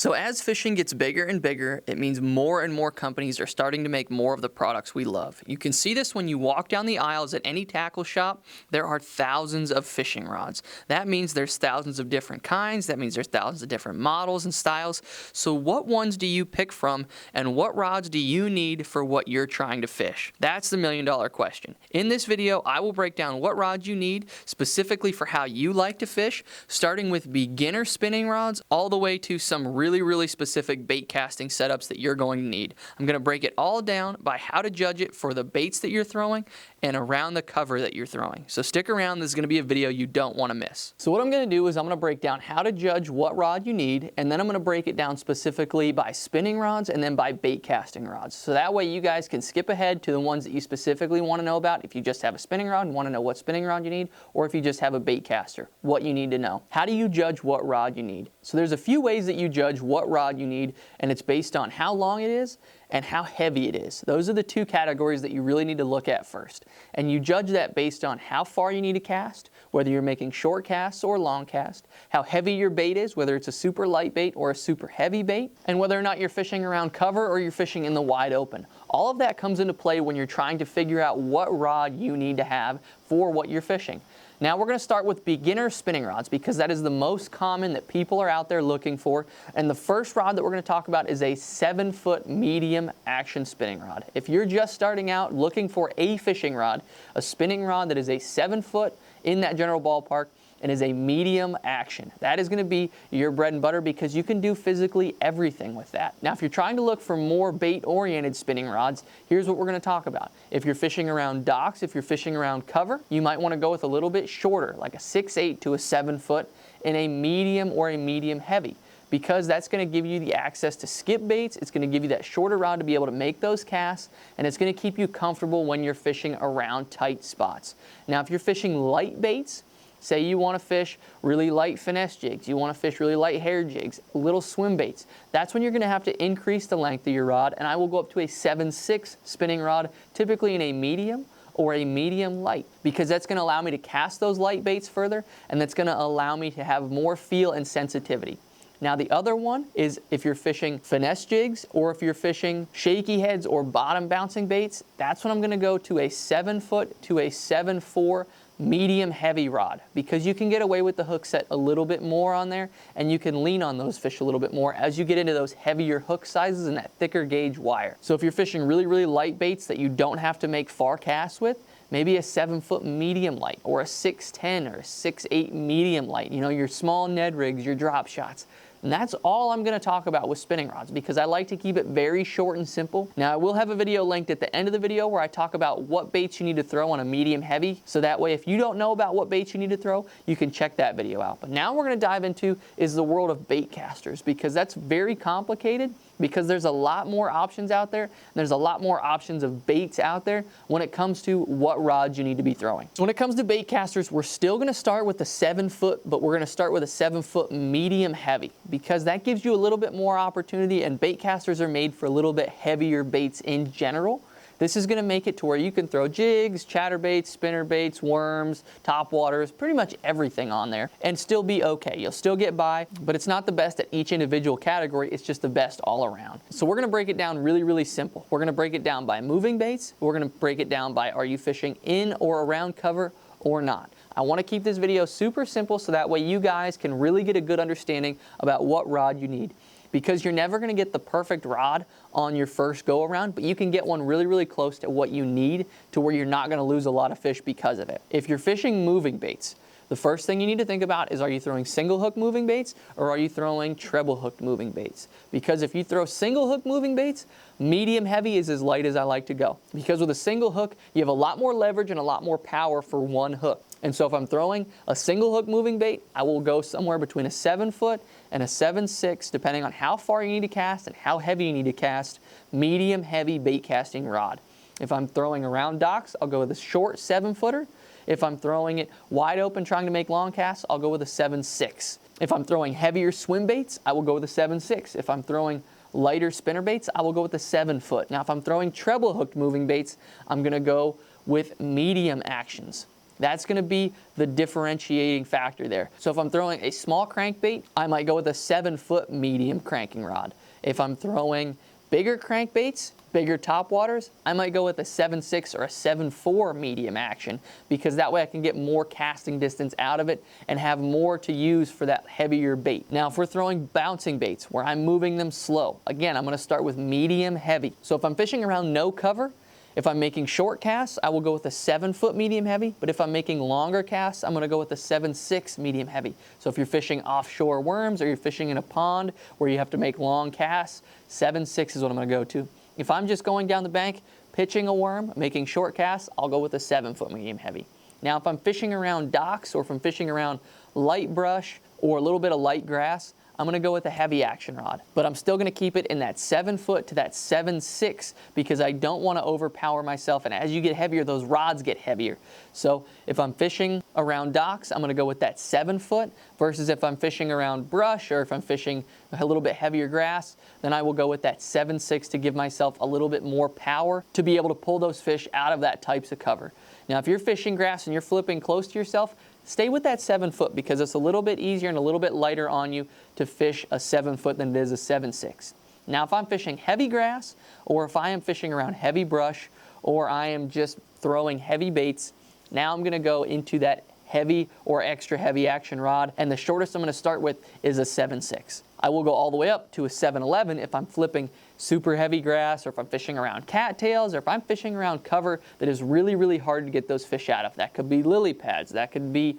So as fishing gets bigger and bigger, it means more and more companies are starting to make more of the products we love. You can see this when you walk down the aisles at any tackle shop. There are thousands of fishing rods. That means there's thousands of different kinds. That means there's thousands of different models and styles. So what ones do you pick from, and what rods do you need for what you're trying to fish? That's the million-dollar question. In this video, I will break down what rods you need specifically for how you like to fish, starting with beginner spinning rods all the way to some really specific bait casting setups that you're going to need. I'm going to break it all down by how to judge it for the baits that you're throwing and around the cover that you're throwing. So stick around, this is going to be a video you don't want to miss. So what I'm going to do is I'm going to break down how to judge what rod you need, and then I'm going to break it down specifically by spinning rods and then by bait casting rods. So that way you guys can skip ahead to the ones that you specifically want to know about if you just have a spinning rod and want to know what spinning rod you need, or if you just have a bait caster, what you need to know. How do you judge what rod you need? So there's a few ways that you judge what rod you need, and it's based on how long it is and how heavy it is. Those are the two categories that you really need to look at first. And you judge that based on how far you need to cast, whether you're making short casts or long casts, how heavy your bait is, whether it's a super light bait or a super heavy bait, and whether or not you're fishing around cover or you're fishing in the wide open. All of that comes into play when you're trying to figure out what rod you need to have for what you're fishing. Now we're going to start with beginner spinning rods because that is the most common that people are out there looking for. And the first rod that we're going to talk about is a 7-foot medium action spinning rod. If you're just starting out looking for a fishing rod, a spinning rod that is a 7-foot in that general ballpark and is a medium action, that is going to be your bread and butter because you can do physically everything with that. Now, if you're trying to look for more bait-oriented spinning rods, here's what we're going to talk about. If you're fishing around docks, if you're fishing around cover, you might want to go with a little bit shorter, like a 6/8 to a 7-foot in a medium or a medium heavy, because that's going to give you the access to skip baits. It's going to give you that shorter rod to be able to make those casts, and it's going to keep you comfortable when you're fishing around tight spots. Now, if you're fishing light baits, say you want to fish really light finesse jigs, you want to fish really light hair jigs, little swim baits, that's when you're going to have to increase the length of your rod, and I will go up to a 7/6 spinning rod, typically in a medium or a medium light, because that's going to allow me to cast those light baits further, and that's going to allow me to have more feel and sensitivity. Now the other one is if you're fishing finesse jigs or if you're fishing shaky heads or bottom bouncing baits, that's when I'm going to go to a 7-foot to a 7/4 medium heavy rod, because you can get away with the hook set a little bit more on there, and you can lean on those fish a little bit more as you get into those heavier hook sizes and that thicker gauge wire. So if you're fishing really light baits that you don't have to make far casts with, maybe a 7-foot medium light or a 6'10 or a 6'8 medium light, you know, your small Ned rigs, your drop shots. And that's all I'm going to talk about with spinning rods because I like to keep it very short and simple. Now I will have a video linked at the end of the video where I talk about what baits you need to throw on a medium heavy, so that way if you don't know about what baits you need to throw, you can check that video out. But now we're going to dive into is the world of bait casters, because that's very complicated, because there's a lot more options out there, and there's a lot more options of baits out there when it comes to what rods you need to be throwing. So when it comes to bait casters, we're still going to start with the 7-foot, but we're going to start with a 7-foot medium heavy, because that gives you a little bit more opportunity, and bait casters are made for a little bit heavier baits in general. This is going to make it to where you can throw jigs, chatterbaits, spinner baits, worms, topwaters, pretty much everything on there and still be okay. You'll still get by, but it's not the best at each individual category. It's just the best all around. So we're going to break it down really simple. We're going to break it down by moving baits. We're going to break it down by are you fishing in or around cover or not. I want to keep this video super simple so that way you guys can really get a good understanding about what rod you need. Because you're never going to get the perfect rod on your first go around, but you can get one really close to what you need to where you're not going to lose a lot of fish because of it. If you're fishing moving baits, the first thing you need to think about is, are you throwing single hook moving baits or are you throwing treble hooked moving baits? Because if you throw single hook moving baits, medium heavy is as light as I like to go. Because with a single hook, you have a lot more leverage and a lot more power for one hook. And so if I'm throwing a single hook moving bait, I will go somewhere between a 7-foot and a 7/6, depending on how far you need to cast and how heavy you need to cast, medium heavy bait casting rod. If I'm throwing around docks, I'll go with a short 7-footer. If I'm throwing it wide open trying to make long casts, I'll go with a 7/6. If I'm throwing heavier swim baits, I will go with a 7/6. If I'm throwing lighter spinner baits, I will go with a 7-foot. Now if I'm throwing treble hooked moving baits, I'm going to go with medium actions. That's going to be the differentiating factor there. So if I'm throwing a small crankbait, I might go with a 7-foot medium cranking rod. If I'm throwing bigger crankbaits, bigger topwaters, I might go with a 7.6 or a 7.4 medium action, because that way I can get more casting distance out of it and have more to use for that heavier bait. Now, if we're throwing bouncing baits where I'm moving them slow, again, I'm going to start with medium heavy. So if I'm fishing around no cover, if I'm making short casts, I will go with a 7-foot medium heavy, but if I'm making longer casts, I'm going to go with a 7.6 medium heavy. So if you're fishing offshore worms or you're fishing in a pond where you have to make long casts, 7.6 is what I'm going to go to. If I'm just going down the bank, pitching a worm, making short casts, I'll go with a 7-foot medium heavy. Now, if I'm fishing around docks or if I'm fishing around light brush or a little bit of light grass, I'm going to go with a heavy action rod, but I'm still going to keep it in that 7-foot to that 7.6 because I don't want to overpower myself. And as you get heavier, those rods get heavier. So if I'm fishing around docks, I'm going to go with that 7-foot versus if I'm fishing around brush or if I'm fishing a little bit heavier grass, then I will go with that 7.6 to give myself a little bit more power to be able to pull those fish out of that types of cover. Now, if you're fishing grass and you're flipping close to yourself, stay with that 7-foot because it's a little bit easier and a little bit lighter on you to fish a 7-foot than it is a 7.6. Now, if I'm fishing heavy grass or if I am fishing around heavy brush or I am just throwing heavy baits, now I'm going to go into that heavy or extra heavy action rod, and the shortest I'm going to start with is a 7.6. I will go all the way up to a 7.11 if I'm flipping super heavy grass or if I'm fishing around cattails or if I'm fishing around cover that is really, really hard to get those fish out of. That could be lily pads, that could be,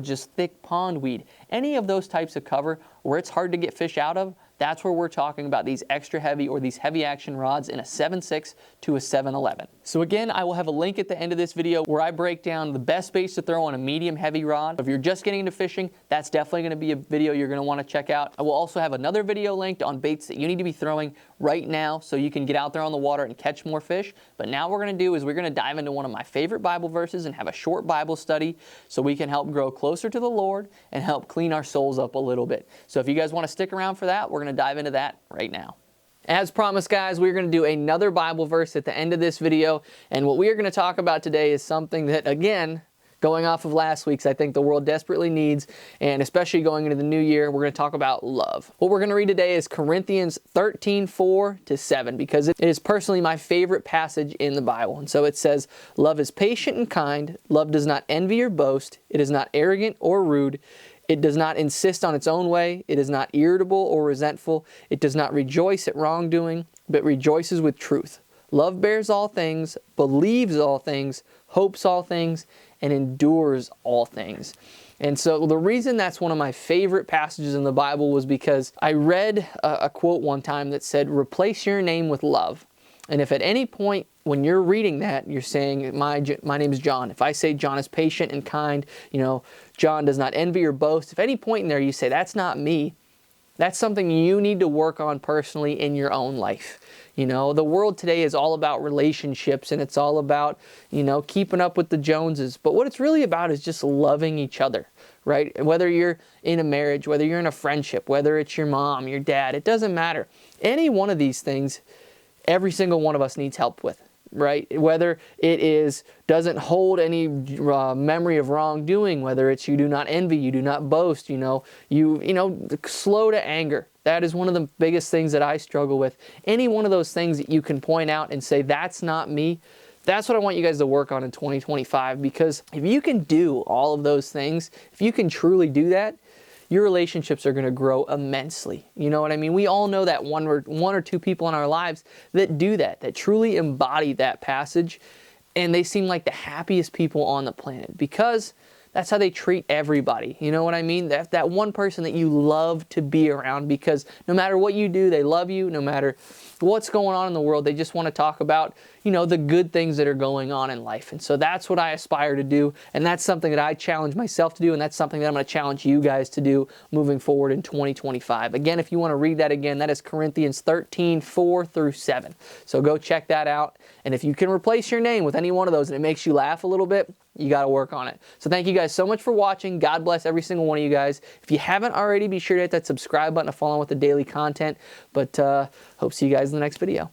just thick pondweed. Any of those types of cover where it's hard to get fish out of, that's where we're talking about these extra heavy or these heavy action rods in a 7.6 to a 7.11. So again, I will have a link at the end of this video where I break down the best baits to throw on a medium heavy rod. If you're just getting into fishing, that's definitely going to be a video you're going to want to check out. I will also have another video linked on baits that you need to be throwing right now so you can get out there on the water and catch more fish. But now what we're going to do is we're going to dive into one of my favorite Bible verses and have a short Bible study so we can help grow closer to the Lord and help clean our souls up a little bit. So if you guys want to stick around for that, we're going to dive into that right now. As promised, guys, we're going to do another Bible verse at the end of this video, and what we are going to talk about today is something that, again, going off of last week's, I think the world desperately needs, and especially going into the new year, we're going to talk about love. What we're going to read today is Corinthians 13:4-7, because it is personally my favorite passage in the Bible. And so it says, "Love is patient and kind. Love does not envy or boast. It is not arrogant or rude. It does not insist on its own way. It is not irritable or resentful. It does not rejoice at wrongdoing, but rejoices with truth. Love bears all things, believes all things, hopes all things, and endures all things." And so the reason that's one of my favorite passages in the Bible was because I read a quote one time that said, "Replace your name with love." And if at any point when you're reading that, you're saying, my name is John. If I say John is patient and kind, John does not envy or boast. If any point in there you say, that's not me, that's something you need to work on personally in your own life. The world today is all about relationships and it's all about, keeping up with the Joneses. But what it's really about is just loving each other, right? Whether you're in a marriage, whether you're in a friendship, whether it's your mom, your dad, it doesn't matter. Any one of these things, every single one of us needs help with, right? Whether it doesn't hold any memory of wrongdoing, whether it's you do not envy, you do not boast, slow to anger. That is one of the biggest things that I struggle with. Any one of those things that you can point out and say, that's not me, that's what I want you guys to work on in 2025, because if you can do all of those things, if you can truly do that, your relationships are going to grow immensely. You know what I mean? We all know that one or two people in our lives that do that truly embody that passage, and they seem like the happiest people on the planet because that's how they treat everybody. You know what I mean? That one person that you love to be around, because no matter what you do, they love you. No matter what's going on in the world, they just want to talk about, the good things that are going on in life. And so that's what I aspire to do. And that's something that I challenge myself to do. And that's something that I'm going to challenge you guys to do moving forward in 2025. Again, if you want to read that again, that is Corinthians 13:4-7. So go check that out. And if you can replace your name with any one of those and it makes you laugh a little bit, you got to work on it. So thank you guys so much for watching. God bless every single one of you guys. If you haven't already, be sure to hit that subscribe button to follow on with the daily content. But hope to see you guys in the next video.